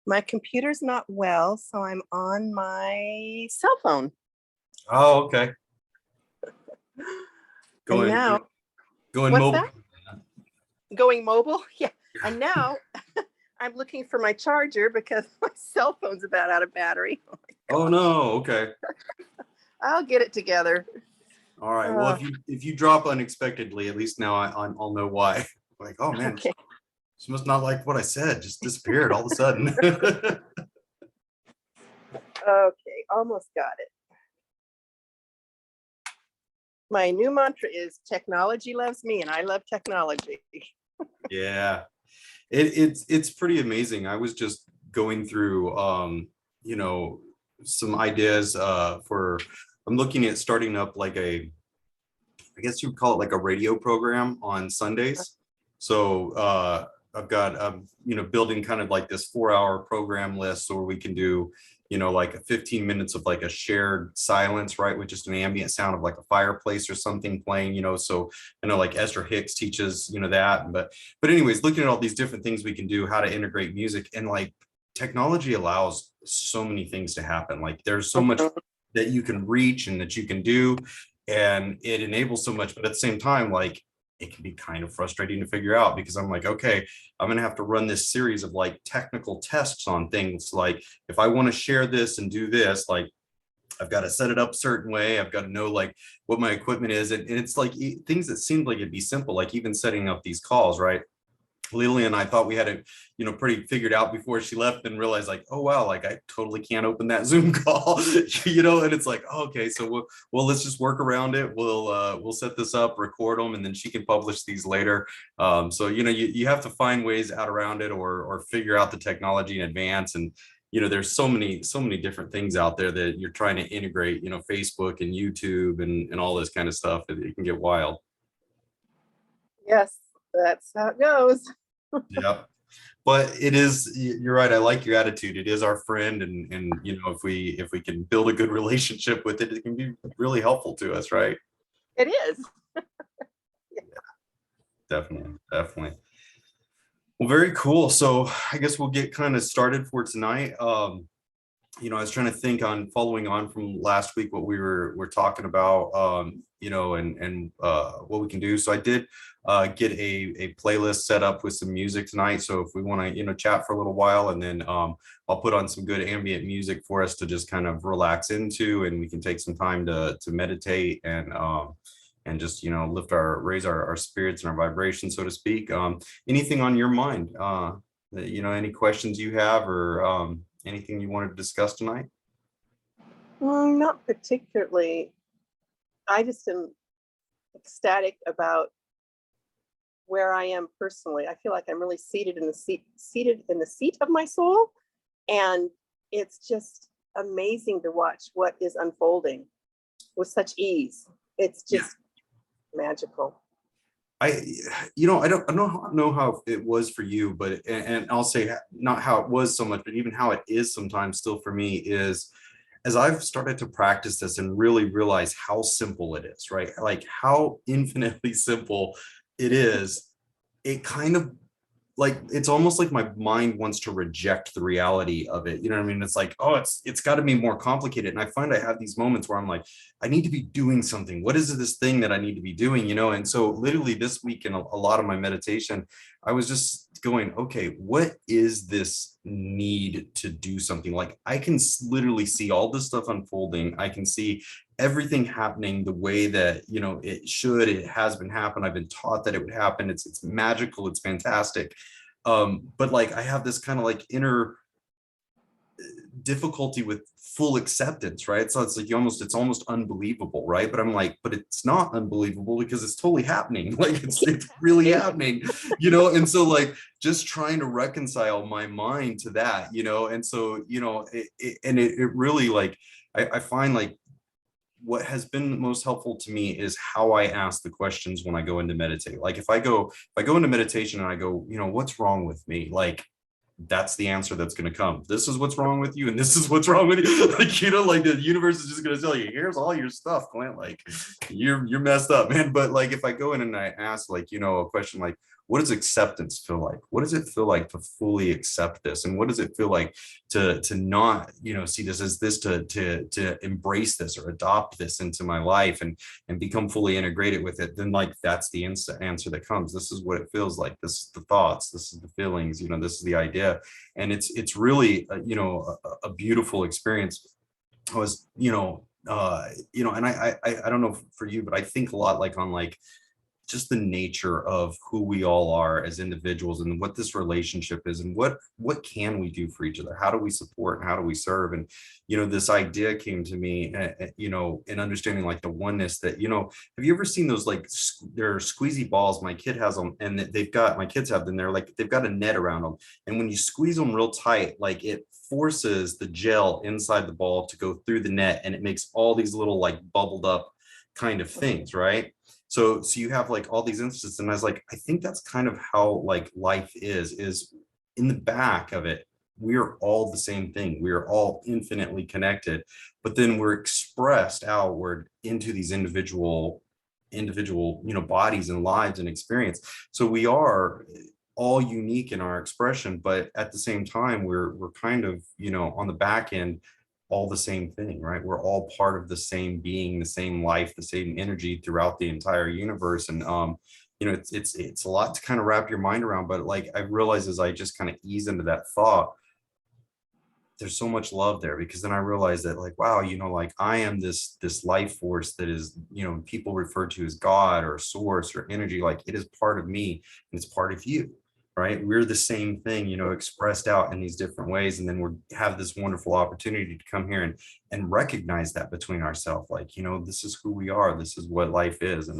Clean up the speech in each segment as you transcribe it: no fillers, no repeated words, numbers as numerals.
My computer's not well, so I'm on my cell phone. Oh, okay. Going mobile. That? Going mobile? Yeah. And now I'm looking for my charger because my cell phone's about out of battery. Oh no. Okay. I'll get it together. All right. Well, if you drop unexpectedly, at least now I'll know why. Like, oh man, okay. She must not like what I said. Just disappeared all of a sudden. Okay, almost got it. My new mantra is technology loves me and I love technology. Yeah, it's pretty amazing. I was just going through some ideas I'm looking at starting up like I guess you would call it like a radio program on Sundays. So I'm building kind of like this 4-hour program list where we can do like 15 minutes of like a shared silence, right, with just an ambient sound of like a fireplace or something playing, so I know like Esther Hicks teaches that, but anyways, looking at all these different things we can do, how to integrate music, and like technology allows so many things to happen. Like there's so much that you can reach and that you can do, and it enables so much, but at the same time, like it can be kind of frustrating to figure out, because I'm like, okay, I'm going to have to run this series of like technical tests on things. Like if I want to share this and do this, like I've got to set it up a certain way. I've got to know like what my equipment is. And it's like things that seemed like it'd be simple, like even setting up these calls, right? Lily and I thought we had it, pretty figured out before she left, and realized like, oh wow, like I totally can't open that Zoom call, and it's like, oh, okay, so well, let's just work around it. We'll set this up, record them, and then she can publish these later. So you have to find ways out around it, or figure out the technology in advance. And there's so many different things out there that you're trying to integrate, Facebook and YouTube and all this kind of stuff. It can get wild. Yes, that's how it goes. Yeah, but you're right. I like your attitude. It is our friend, and if we can build a good relationship with it, it can be really helpful to us, right? It is. Yeah, definitely. Well, very cool. So I guess we'll get kind of started for tonight. I was trying to think on following on from last week, what we're talking about, and what we can do. So I did get a playlist set up with some music tonight. So if we want to, chat for a little while, and then I'll put on some good ambient music for us to just kind of relax into, and we can take some time to meditate and just, raise our spirits and our vibrations, so to speak. Anything on your mind? Any questions you have, or anything you wanted to discuss tonight? Not particularly. I just am ecstatic about where I am personally. I feel like I'm really seated in the seat of my soul, and it's just amazing to watch what is unfolding with such ease. It's just magical. I don't know how it was for you, but and I'll say not how it was so much, but even how it is sometimes still for me, is as I've started to practice this and really realize how simple it is, right? Like how infinitely simple it is. It kind of like, it's almost like my mind wants to reject the reality of it. You know what I mean? It's like, oh, it's got to be more complicated. And I find I have these moments where I'm like, I need to be doing something. What is this thing that I need to be doing? And so literally this week in a lot of my meditation, I was just going, okay, what is this need to do something? Like I can literally see all this stuff unfolding. I can see everything happening the way that it has been happening. I've been taught that it would happen. It's magical, it's fantastic. But like I have this kind of like inner difficulty with full acceptance, right? So it's like it's almost unbelievable, right? But I'm like, but it's not unbelievable because it's totally happening. Like it's really happening, and so like just trying to reconcile my mind to that, and so it really, like I find like what has been most helpful to me is how I ask the questions when I go into meditate. Like if I go into meditation and I go, what's wrong with me? Like that's the answer that's going to come. This is what's wrong with you, and this is what's wrong with you. Like, like the universe is just going to tell you, here's all your stuff, Clint. Like you're messed up, man. But like if I go in and I ask like, a question like, what does acceptance feel like? What does it feel like to fully accept this? And what does it feel like to not, see this as this, to embrace this or adopt this into my life and become fully integrated with it? Then like that's the answer that comes. This is what it feels like. This is the thoughts. This is the feelings. This is the idea, and it's really a beautiful experience. I was, and I don't know for you, but I think a lot like on like just the nature of who we all are as individuals and what this relationship is and what can we do for each other, how do we support and how do we serve. And this idea came to me, in understanding like the oneness that, have you ever seen those like they're squeezy balls? My kid has them, and my kids have them, they're like they've got a net around them, and when you squeeze them real tight, like it forces the gel inside the ball to go through the net, and it makes all these little like bubbled up kind of things, right? So you have like all these instances, and I was like, I think that's kind of how like life is in the back of it. We are all the same thing. We are all infinitely connected, but then we're expressed outward into these individual, bodies and lives and experience. So we are all unique in our expression, but at the same time, we're kind of, on the back end, all the same thing, right? We're all part of the same being, the same life, the same energy throughout the entire universe. And it's a lot to kind of wrap your mind around, but like I realized as I just kind of ease into that thought, there's so much love there, because then I realized that like, wow, like I am this life force that is, people refer to as God or source or energy, like it is part of me and it's part of you. Right, we're the same thing, expressed out in these different ways, and then we have this wonderful opportunity to come here and recognize that between ourselves, like this is who we are, this is what life is. And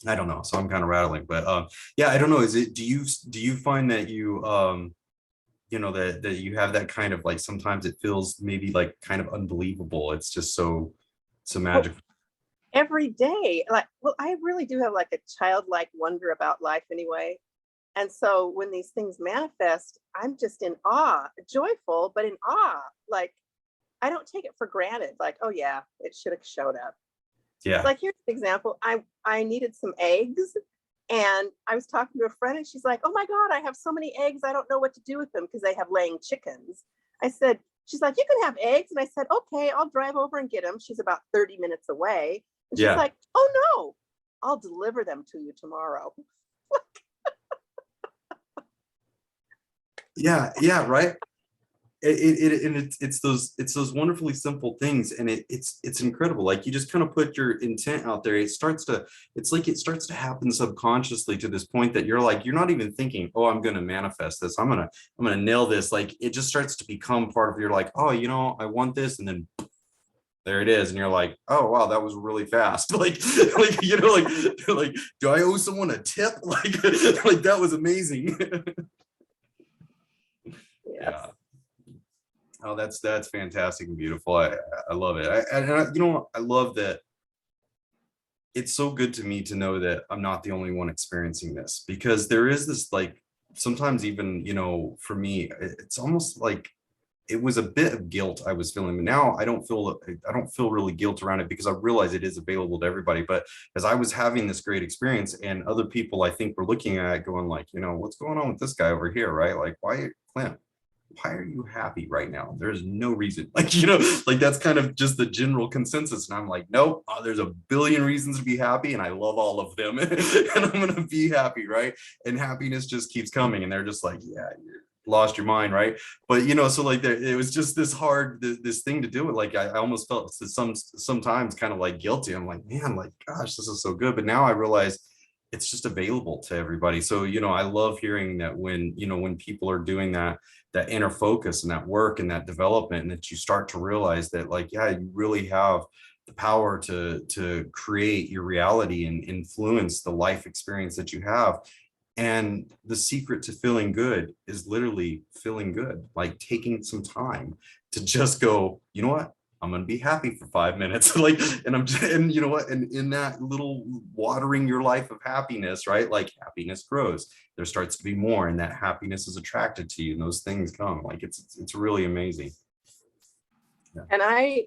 I don't know, so I'm kind of rattling, but yeah, I don't know, do you find that you that you have that kind of like, sometimes it feels maybe like kind of unbelievable, it's just so magical? Every day, like, well, I really do have like a childlike wonder about life anyway. And so when these things manifest, I'm just in awe, joyful, but in awe. Like, I don't take it for granted. Like, oh yeah, it should have showed up. Yeah. Like, here's an example. I needed some eggs, and I was talking to a friend, and she's like, oh my God, I have so many eggs. I don't know what to do with them, because they have laying chickens. She's like, you can have eggs. And I said, okay, I'll drive over and get them. She's about 30 minutes away. And she's like, oh no, I'll deliver them to you tomorrow. Yeah, right. It's those wonderfully simple things, and it's incredible. Like you just kind of put your intent out there, it starts to happen subconsciously, to this point that you're like, you're not even thinking, oh, I'm going to manifest this, I'm gonna nail this. Like it just starts to become part of your, like, oh, I want this, and then there it is, and you're like, oh wow, that was really fast. like like do I owe someone a tip? Like that was amazing. Yes. Yeah. Oh, that's fantastic and beautiful. I love it. I love that. It's so good to me to know that I'm not the only one experiencing this, because there is this, like, sometimes even, for me, it's almost like it was a bit of guilt I was feeling. But now I don't feel really guilt around it, because I realize it is available to everybody. But as I was having this great experience, and other people I think were looking at it going like, what's going on with this guy over here, right? Like, Clint, why are you happy right now? There's no reason. Like, like that's kind of just the general consensus. And I'm like, nope, there's a billion reasons to be happy, and I love all of them. And I'm gonna be happy, right? And happiness just keeps coming. And they're just like, yeah, you lost your mind, right? But so like it was just this hard, this thing to do it. Like I almost felt sometimes kind of like guilty. I'm like, man, like, gosh, this is so good. But now I realize it's just available to everybody. So I love hearing that when people are doing that inner focus and that work and that development, and that you start to realize that, like, yeah, you really have the power to create your reality and influence the life experience that you have. And the secret to feeling good is literally feeling good, like taking some time to just go, you know what, I'm going to be happy for 5 minutes. Like, and you know what, and in that little watering your life of happiness, right? Like happiness grows, there starts to be more, and that happiness is attracted to you, and those things come. Like it's really amazing. Yeah. And I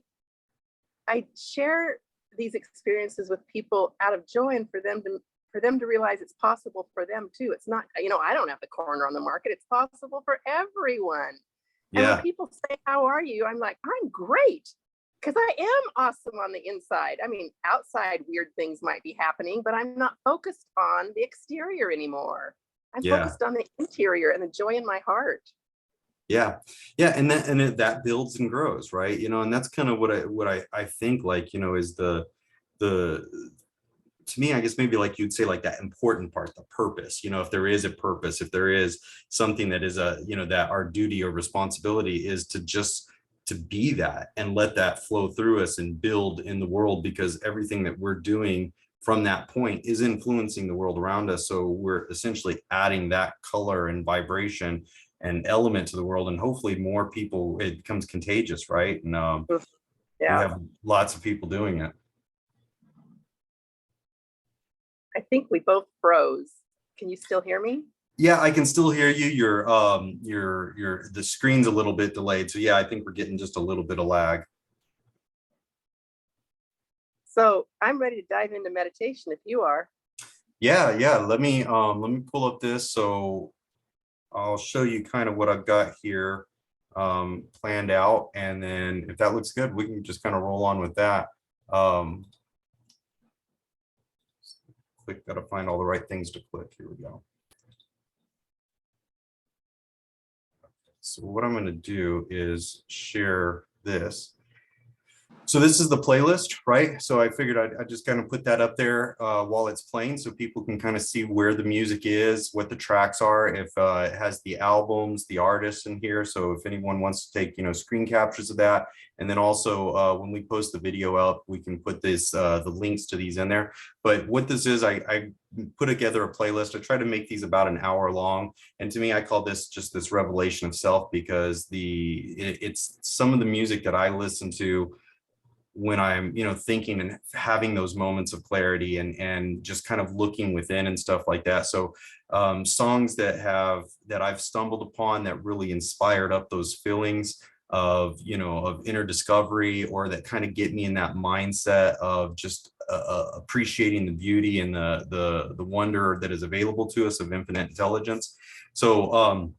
share these experiences with people out of joy, and for for them to realize it's possible for them too. It's not, I don't have the corner on the market. It's possible for everyone. And when Yeah. people say, how are you? I'm like, I'm great. Because I am awesome on the inside. I mean, outside weird things might be happening, but I'm not focused on the exterior anymore. I'm Yeah. focused on the interior and the joy in my heart. Yeah. Yeah. And that builds and grows, right? And that's kind of what I think, like, is the to me, I guess maybe like you'd say, like that important part, the purpose, if there is a purpose, if there is something that is that our duty or responsibility is to be that and let that flow through us and build in the world, because everything that we're doing from that point is influencing the world around us. So we're essentially adding that color and vibration and element to the world, and hopefully more people, it becomes contagious, right? And we Yeah. have lots of people doing it. I think we both froze. Can you still hear me? Yeah, I can still hear you. The screen's a little bit delayed. So yeah, I think we're getting just a little bit of lag. So I'm ready to dive into meditation if you are. Yeah. Let me pull up this. So I'll show you kind of what I've got here planned out. And then if that looks good, we can just kind of roll on with that. Gotta find all the right things to click. Here we go. So what I'm going to do is share this. So this is the playlist, right? So I figured I'd just kind of put that up there while it's playing, so people can kind of see where the music is, what the tracks are, if it has the albums, the artists in here. So if anyone wants to take, screen captures of that. And then also when we post the video up, we can put this the links to these in there. But what this is, I put together a playlist. I try to make these about an hour long. And to me, I call this just this revelation of self, because it's some of the music that I listen to when I'm, thinking and having those moments of clarity and just kind of looking within and stuff like that. So songs that I've stumbled upon that really inspired up those feelings of, of inner discovery, or that kind of get me in that mindset of just appreciating the beauty and the wonder that is available to us of infinite intelligence. So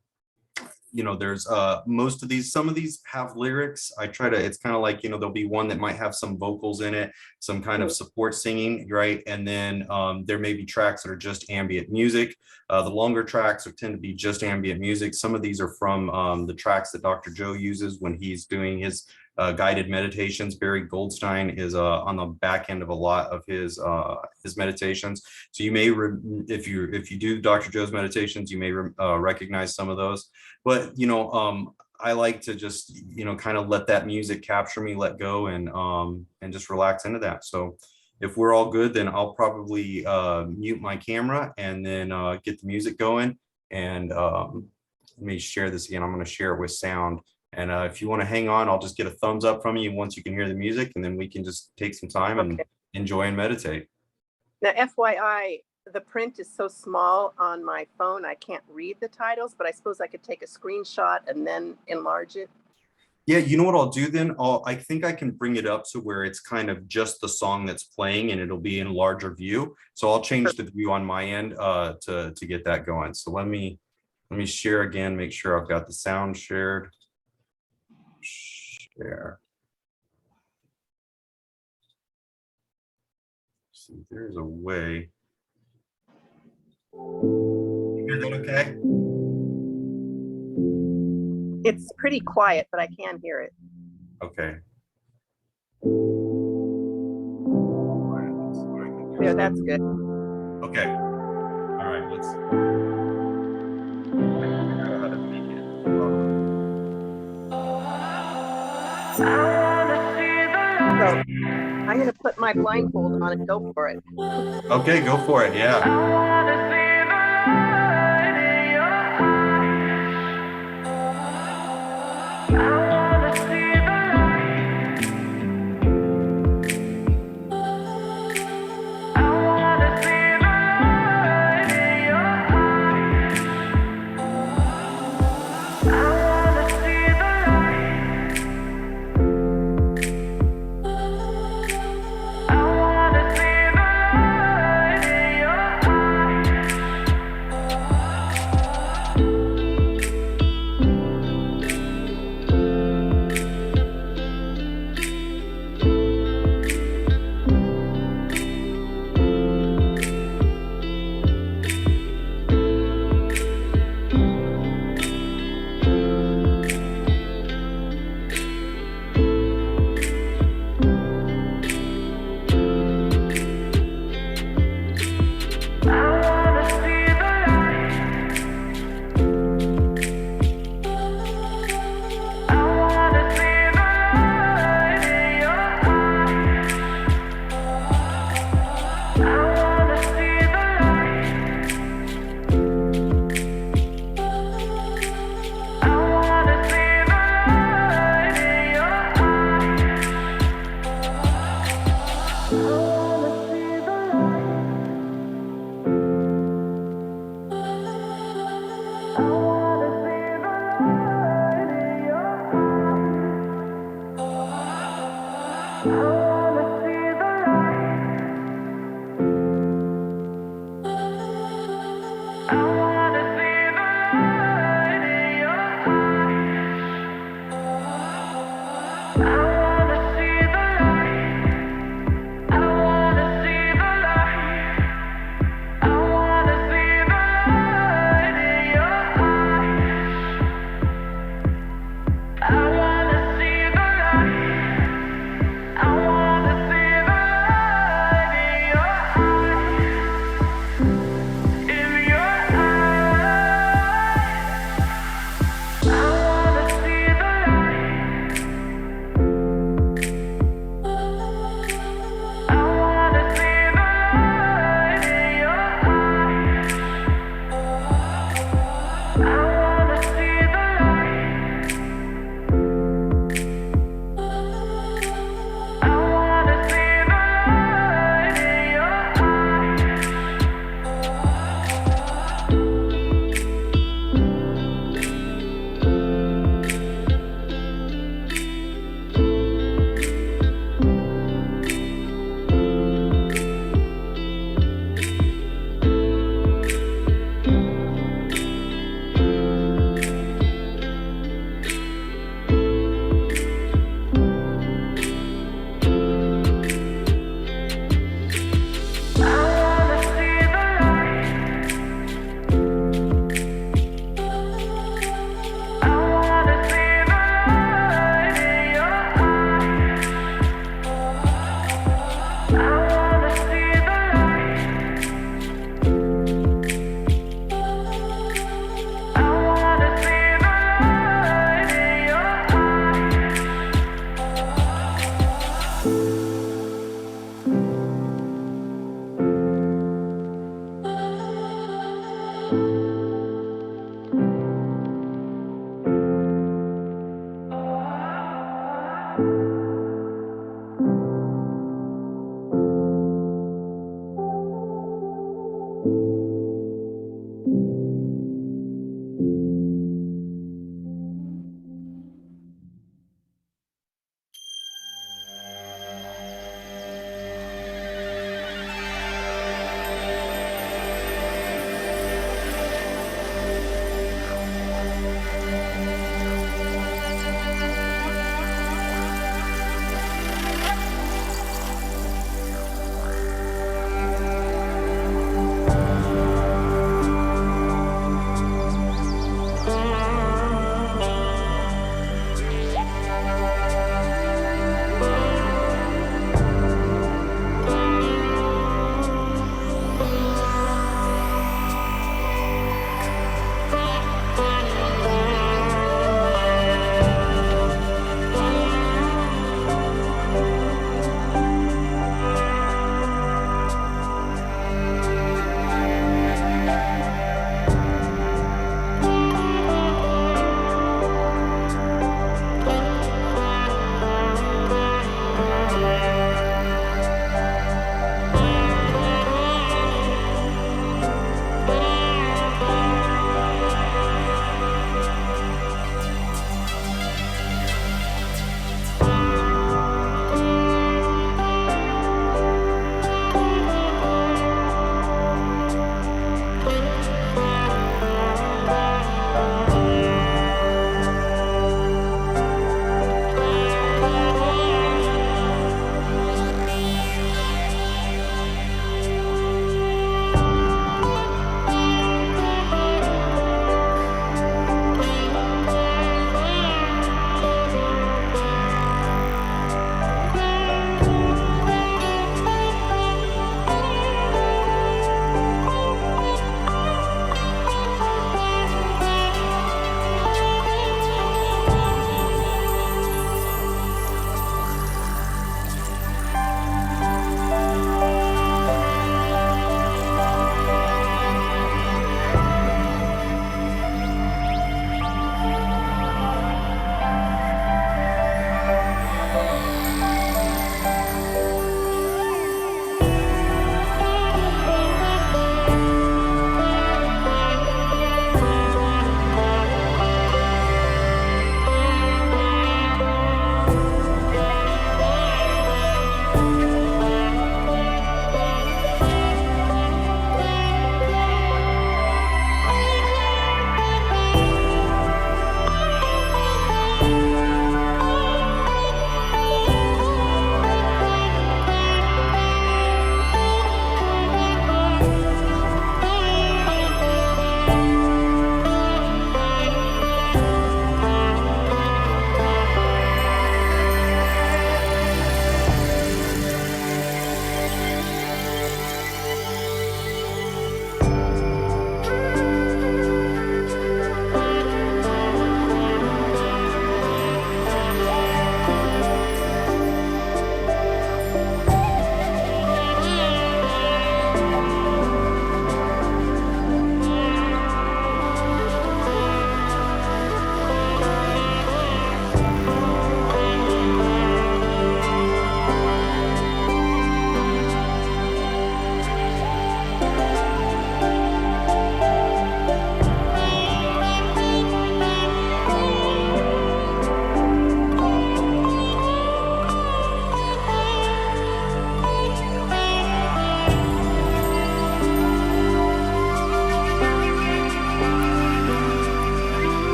there's most of these, some of these have lyrics. I try to, it's kind of like, there'll be one that might have some vocals in it, some kind of support singing, right? And then there may be tracks that are just ambient music. The longer tracks tend to be just ambient music. Some of these are from the tracks that Dr. Joe uses when he's doing his guided meditations. Barry Goldstein is on the back end of a lot of his meditations. So you may, if you do Dr. Joe's meditations, you may recognize some of those. But I like to just kind of let that music capture me, let go, and just relax into that. So if we're all good, then I'll probably mute my camera and then get the music going. And let me share this again. I'm going to share it with sound. And if you want to hang on, I'll just get a thumbs up from you once you can hear the music, and then we can just take some time and enjoy and meditate. Now, FYI, the print is so small on my phone, I can't read the titles, but I suppose I could take a screenshot and then enlarge it. Yeah, you know what I'll do then? I think I can bring it up to where it's kind of just the song that's playing, and it'll be in a larger view. So I'll change the view on my end to get that going. So let me share again, make sure I've got the sound shared. Share. See, there's a way. You hear that okay? It's pretty quiet, but I can hear it. Okay. There, that's good. Okay. All right, let's figure out how to make it. So I'm going to put my blindfold on and go for it. Okay, go for it. Yeah.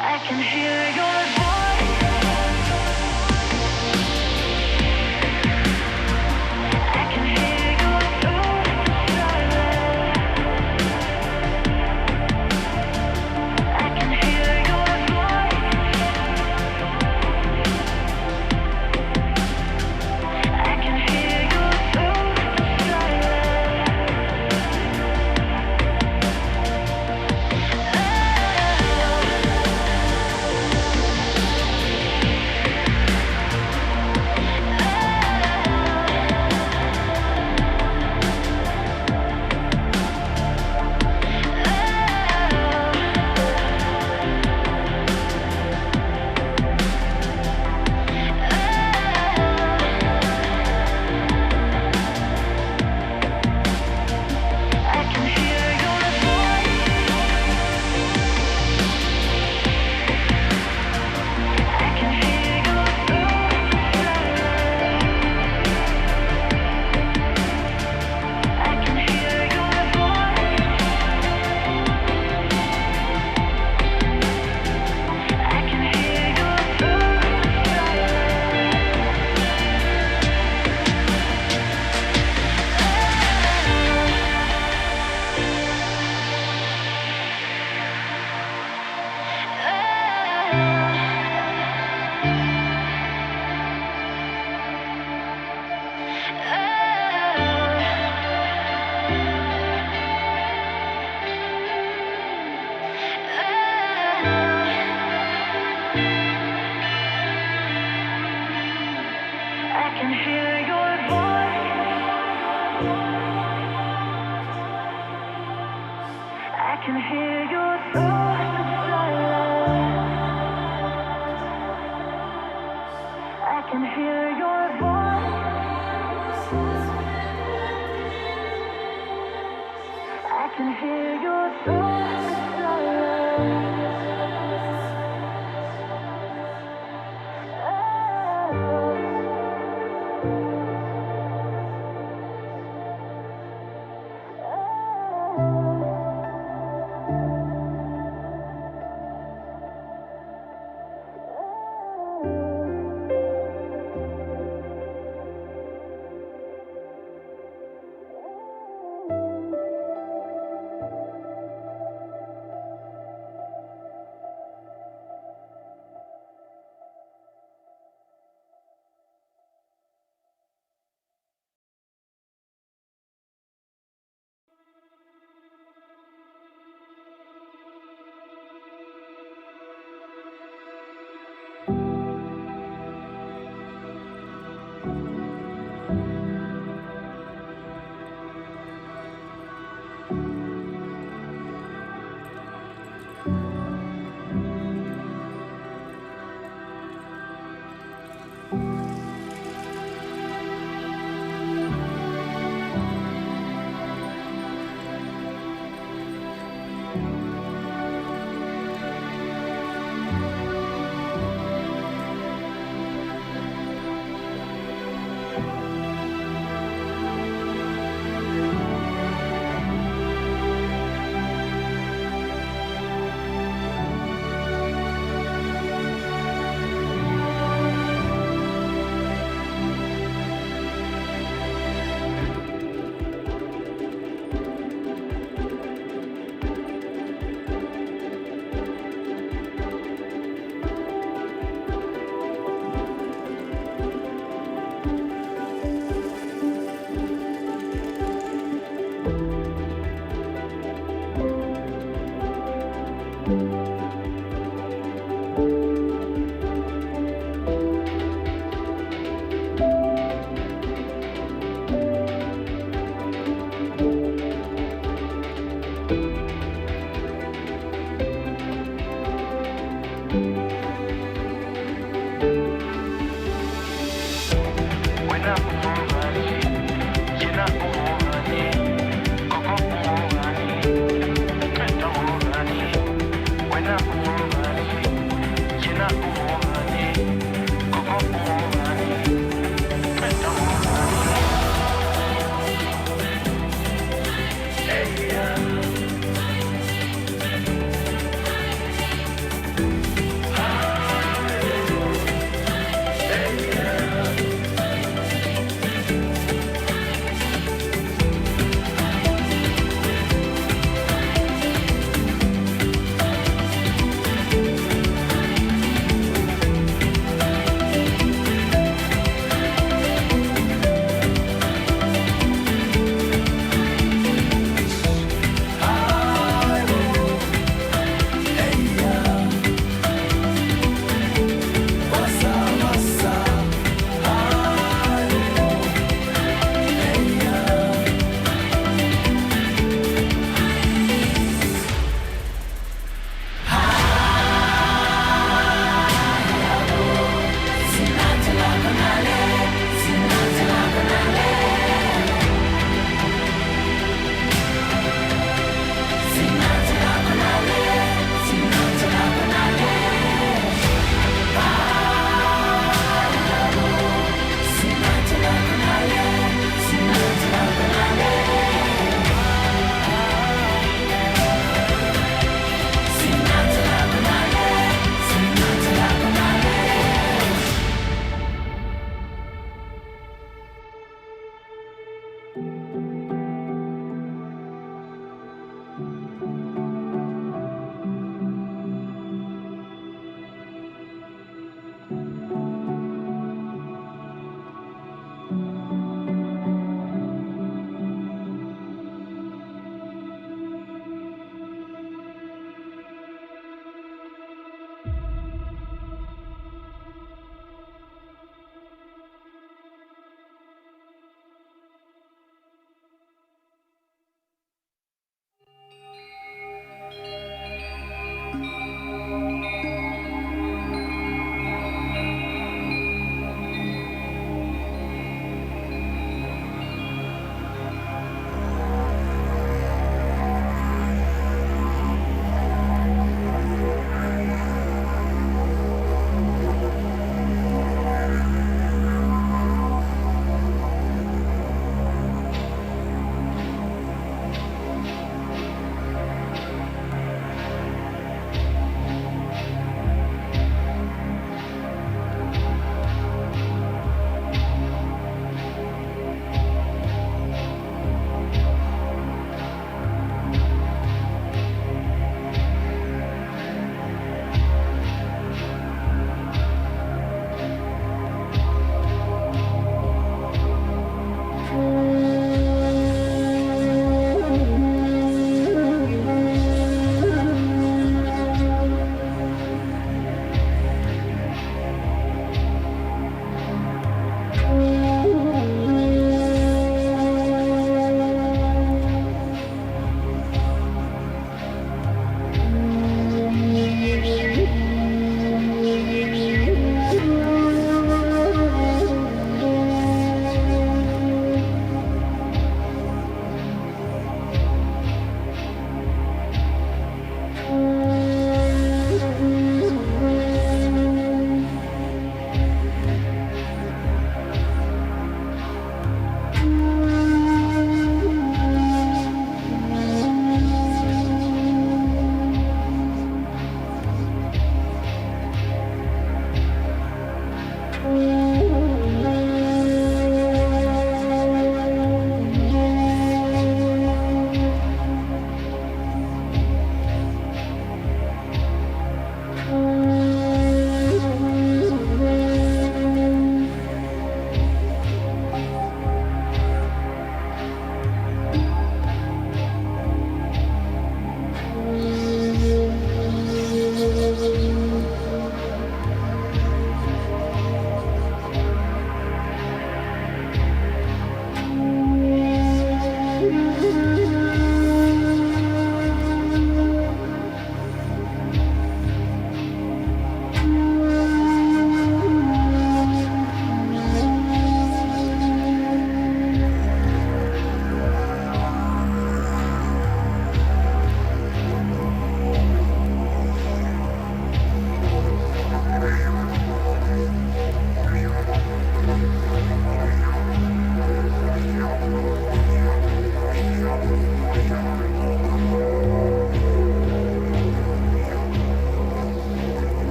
I can hear your voice. I can hear your through silence. I can hear your voice. I can hear you through silence.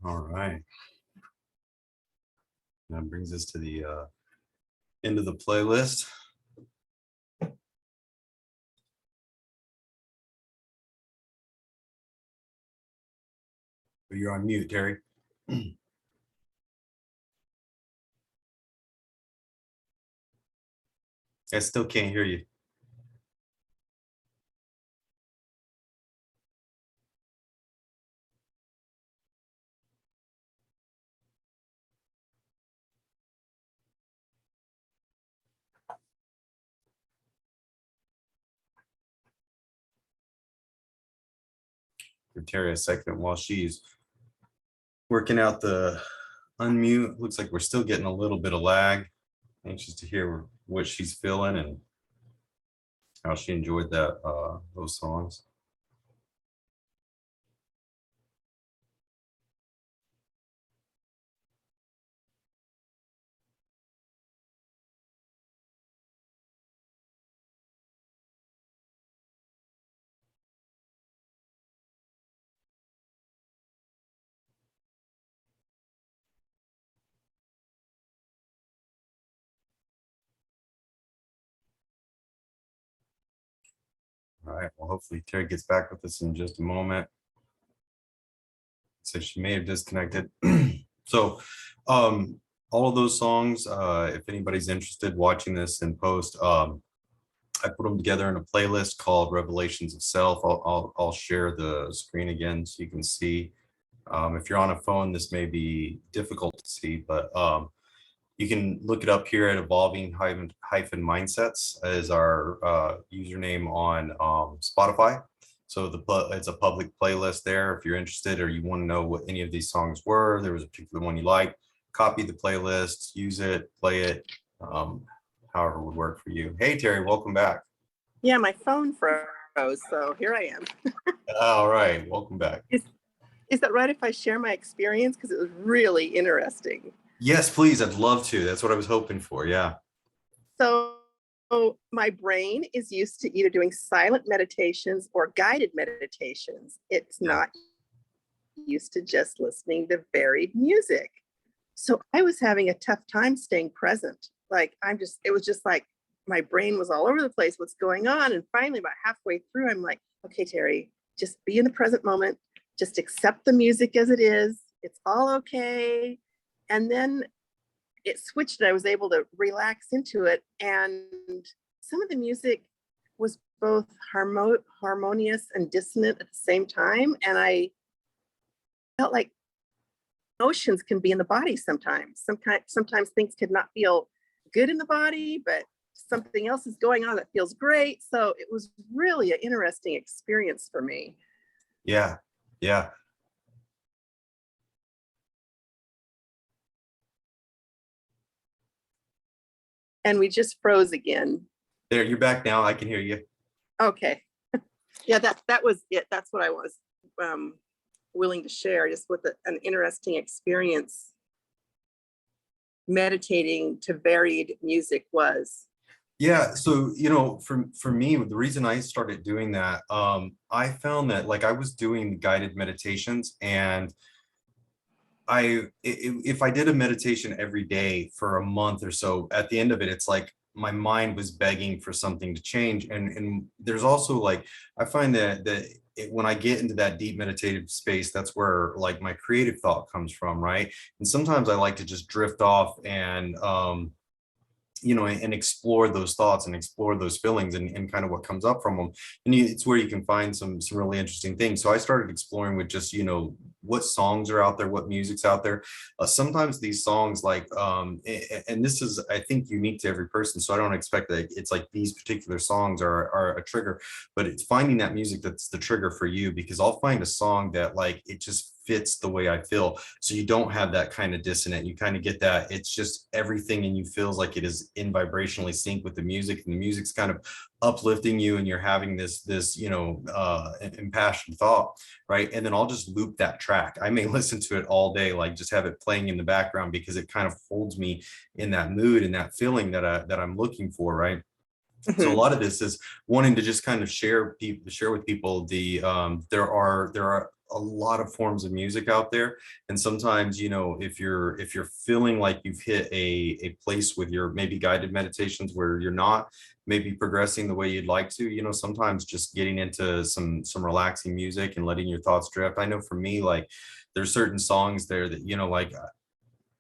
All right. That brings us to the end of the playlist. You're on mute, Terry. I still can't hear you. Give Terry a second while she's working out the unmute. Looks like we're still getting a little bit of lag. Anxious to hear what she's feeling and how she enjoyed that those songs. All right, well, hopefully Terry gets back with us in just a moment. So she may have disconnected. So all of those songs, if anybody's interested watching this in post, I put them together in a playlist called Revelations of Self. I'll share the screen again so you can see. If you're on a phone, this may be difficult to see, but you can look it up here at evolving-mindsets as our username on Spotify. So it's a public playlist there. If you're interested or you want to know what any of these songs were, there was a particular one you like, copy the playlist, use it, play it, however would work for you. Hey, Terry, welcome back. Yeah, my phone froze, so here I am. All right, welcome back. Is that right if I share my experience? Because it was really interesting. Yes, please. I'd love to. That's what I was hoping for. Yeah. So my brain is used to either doing silent meditations or guided meditations. It's not used to just listening to varied music. So I was having a tough time staying present. Like it was just like my brain was all over the place. What's going on? And finally, about halfway through, I'm like, okay, Terry, just be in the present moment. Just accept the music as it is. It's all okay. And then it switched and I was able to relax into it. And some of the music was both harmonious and dissonant at the same time. And I felt like emotions can be in the body sometimes. Sometimes things could not feel good in the body, but something else is going on that feels great. So it was really an interesting experience for me. Yeah. Yeah. And we just froze again. There, you're back now. I can hear you. Okay. Yeah, that was it. That's what I was willing to share, just with an interesting experience meditating to varied music was. Yeah, so for me, the reason I started doing that, I found that like I was doing guided meditations, and if I did a meditation every day for a month or so, at the end of it, it's like my mind was begging for something to change. And there's also like, I find that when I get into that deep meditative space, that's where like my creative thought comes from, right? And sometimes I like to just drift off and and explore those thoughts and explore those feelings and kind of what comes up from them. And it's where you can find some really interesting things. So I started exploring with just, what songs are out there, what music's out there. Sometimes these songs like, and this is, I think, unique to every person. So I don't expect that it's like these particular songs are a trigger, but it's finding that music that's the trigger for you, because I'll find a song that like, it just fits the way I feel. So you don't have that kind of dissonant. You kind of get that it's just everything in you feels like it is in vibrationally sync with the music, and the music's kind of uplifting you, and you're having this impassioned thought, right? And then I'll just loop that track. I may listen to it all day, like just have it playing in the background, because it kind of holds me in that mood and that feeling that I'm looking for, right? So a lot of this is wanting to just kind of share with people there are a lot of forms of music out there. And sometimes, you know, if you're feeling like you've hit a place with your maybe guided meditations where you're not maybe progressing the way you'd like to, you know, sometimes just getting into some relaxing music and letting your thoughts drift. I know for me, like there's certain songs there that, you know, like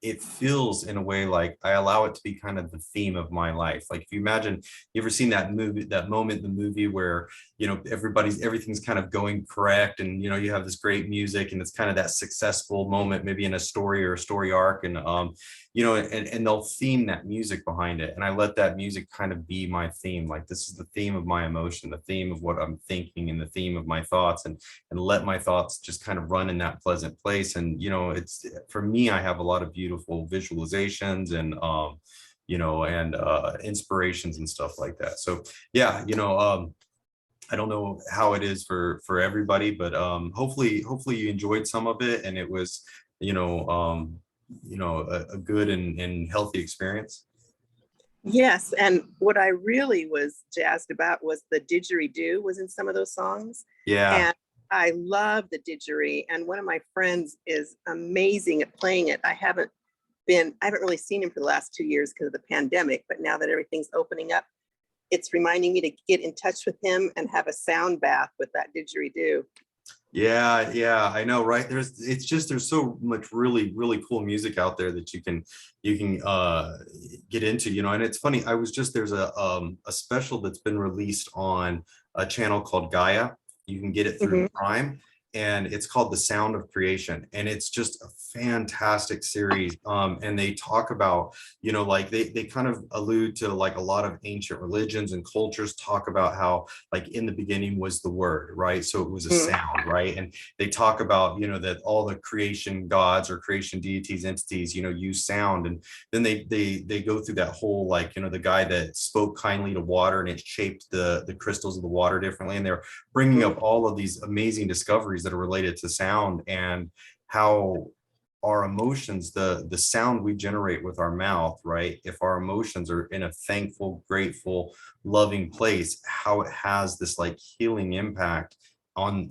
it feels in a way like I allow it to be kind of the theme of my life. Like if you imagine, you ever seen that movie, that moment in the movie where, you know, everything's kind of going correct, and, you know, you have this great music and it's kind of that successful moment, maybe in a story or a story arc. And, you know, and they'll theme that music behind it. And I let that music kind of be my theme. Like this is the theme of my emotion, the theme of what I'm thinking, and the theme of my thoughts, and let my thoughts just kind of run in that pleasant place. And, you know, it's, for me, I have a lot of beautiful visualizations and, you know, and inspirations and stuff like that. So yeah, you know, I don't know how it is for everybody, but hopefully you enjoyed some of it, and it was, you know, a good and healthy experience. Yes, and what I really was jazzed about was the didgeridoo was in some of those songs. Yeah. And I love the didgeridoo, and one of my friends is amazing at playing it. I haven't really seen him for the last 2 years because of the pandemic, but now that everything's opening up, it's reminding me to get in touch with him and have a sound bath with that didgeridoo. Yeah, I know, right? There's so much really cool music out there that you can get into, you know. And it's funny, there's a special that's been released on a channel called Gaia. You can get it through Prime, and it's called The Sound of Creation, and it's just a fantastic series. And they talk about, you know, like they kind of allude to like a lot of ancient religions and cultures talk about how like in the beginning was the word, right? So it was a sound, right? And they talk about, you know, that all the creation gods or creation deities, entities, you know, use sound. And then they go through that whole, like, you know, the guy that spoke kindly to water and it shaped the crystals of the water differently, and they're bringing up all of these amazing discoveries that are related to sound, and how our emotions, the sound we generate with our mouth, right? If our emotions are in a thankful, grateful, loving place, how it has this like healing impact on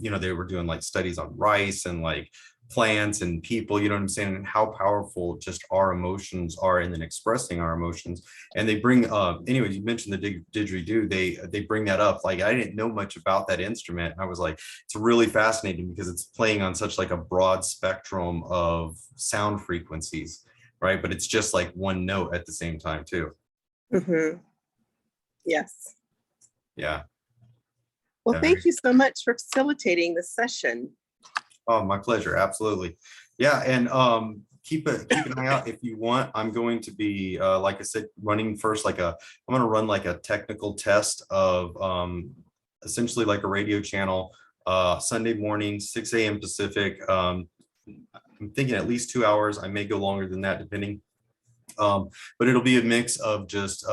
you know, they were doing like studies on rice and like plants and people, you know what I'm saying, and how powerful just our emotions are, and then expressing our emotions. And they bring anyway, you mentioned the didgeridoo, they bring that up. Like I didn't know much about that instrument. I was like, it's really fascinating because it's playing on such like a broad spectrum of sound frequencies, right? But it's just like one note at the same time too. Yes. Yeah. Well, thank you so much for facilitating the session. Oh, my pleasure. Absolutely. Yeah. And keep an eye out if you want. I'm going to be, like I said, running first, I'm going to run like a technical test of essentially like a radio channel, Sunday morning, 6 a.m. Pacific. I'm thinking at least 2 hours. I may go longer than that, depending. But it'll be a mix of just,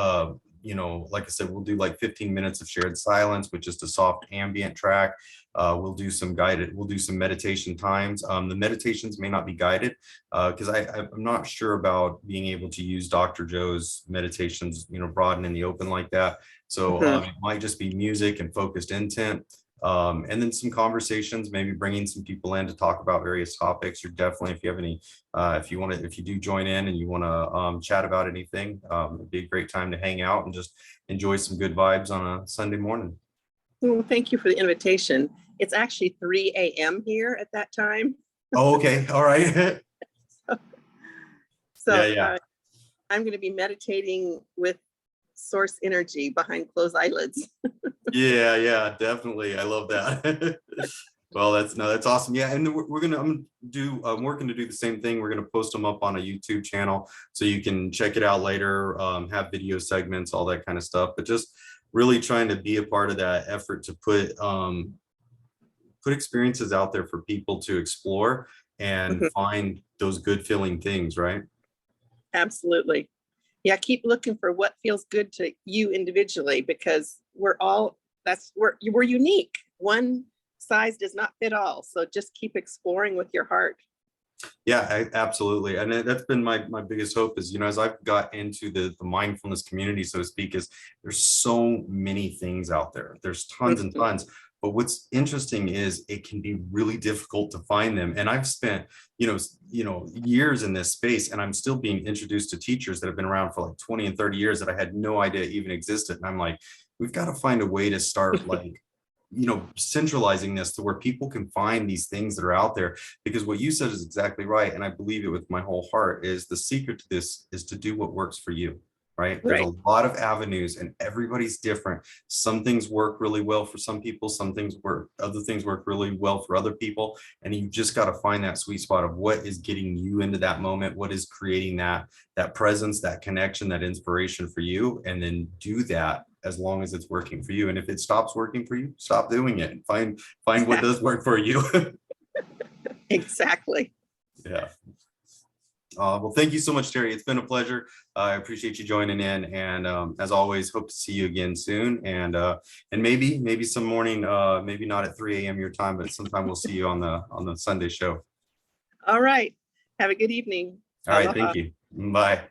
you know, like I said, we'll do like 15 minutes of shared silence with just a soft ambient track. We'll do some meditation times. The meditations may not be guided because I'm not sure about being able to use Dr. Joe's meditations, you know, broad and in the open like that. So it might just be music and focused intent. And then some conversations, maybe bringing some people in to talk about various topics. You're definitely, if you have any, if you do join in and you want to chat about anything, it'd be a great time to hang out and just enjoy some good vibes on a Sunday morning. Well, thank you for the invitation. It's actually 3 a.m. here at that time. Oh, okay. All right. So yeah. I'm going to be meditating with source energy behind closed eyelids. Yeah, definitely. I love that. Well, that's awesome. Yeah, and I'm working to do the same thing. We're gonna post them up on a YouTube channel so you can check it out later, have video segments, all that kind of stuff. But just really trying to be a part of that effort to put experiences out there for people to explore and find those good feeling things, right? Absolutely. Yeah, keep looking for what feels good to you individually, because we're unique. One size does not fit all. So just keep exploring with your heart. Yeah, absolutely. And that's been my biggest hope is, you know, as I've got into the mindfulness community, so to speak, is there's so many things out there. There's tons and tons. But what's interesting is it can be really difficult to find them. And I've spent, years in this space, and I'm still being introduced to teachers that have been around for like 20 and 30 years that I had no idea even existed. And I'm like, we've got to find a way to start like, centralizing this to where people can find these things that are out there, because what you said is exactly right. And I believe it with my whole heart, is the secret to this is to do what works for you, right? There's a lot of avenues and everybody's different. Some things work really well for some people. Other things work really well for other people. And you just got to find that sweet spot of what is getting you into that moment, what is creating that presence, that connection, that inspiration for you, and then do that as long as it's working for you. And if it stops working for you, stop doing it and find what does work for you. Exactly. Yeah. Well, thank you so much, Terry. It's been a pleasure. I appreciate you joining in, and as always, hope to see you again soon. And maybe some morning, maybe not at 3 a.m. your time, but sometime we'll see you on the Sunday show. All right. Have a good evening. All right, Aloha. thank you. Bye.